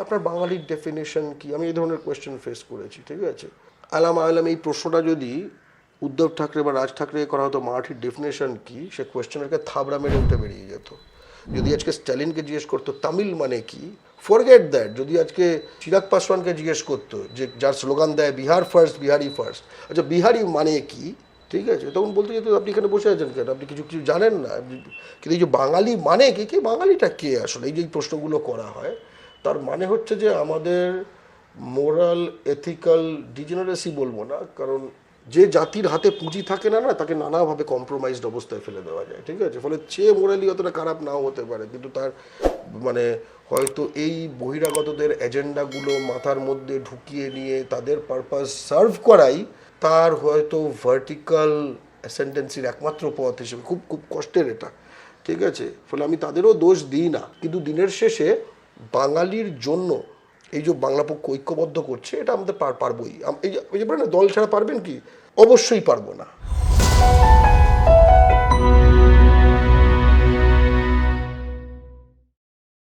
আপনার বাঙালির ডেফিনেশন কি? আমি এই ধরনের কোয়েশ্চেন ফেস করেছি, ঠিক আছে। আলাম এই প্রশ্নটা যদি উদ্ধব ঠাকরে বা রাজ ঠাকরে করা হতো মারাঠির ডেফিনেশন কি, সে কোয়েশ্চেনকে থাবড়া মেরে উঠে বেরিয়ে যেত। যদি আজকে স্ট্যালিনকে জিজ্ঞেস করতো তামিল মানে কি, ফরগেট দ্যাট। যদি আজকে চিরাগ পাসওয়ানকে জিজ্ঞেস করতো, যে যার স্লোগান দেয় বিহার ফার্স্ট, বিহারি ফার্স্ট, আচ্ছা বিহারি মানে কি, ঠিক আছে, তখন বলতে যেত আপনি এখানে বসে আছেন কেন, আপনি কিছু কিছু জানেন না। কিন্তু এই যে বাঙালি মানে কি, কি বাঙালিটা কে আসলে, এই যে প্রশ্নগুলো করা হয়, তার মানে হচ্ছে যে আমাদের মোরাল এথিক্যাল ডিজেনারেসি বলবো না, কারণ যে জাতির হাতে পুঁজি থাকে না, তাকে নানাভাবে কম্প্রোমাইজড অবস্থায় ফেলে দেওয়া যায়, ঠিক আছে। ফলে চেয়ে মোরালি অতটা খারাপ নাও হতে পারে, কিন্তু তার মানে হয়তো এই বহিরাগতদের এজেন্ডাগুলো মাথার মধ্যে ঢুকিয়ে নিয়ে তাদের পারপাস সার্ভ করাই তার হয়তো ভার্টিক্যাল অ্যাসেন্ডেন্সির একমাত্র পথ হিসেবে। খুব খুব কষ্টের এটা, ঠিক আছে। ফলে আমি তাদেরও দোষ দিই না, কিন্তু দিনের শেষে বাঙালির জন্য এই যে বাংলা পক্ষ ঐক্যবদ্ধ করছে, এটা আমাদের পারবোই। এই যে বলে না দল ছাড়া পারবেন কি, অবশ্যই পারবো না।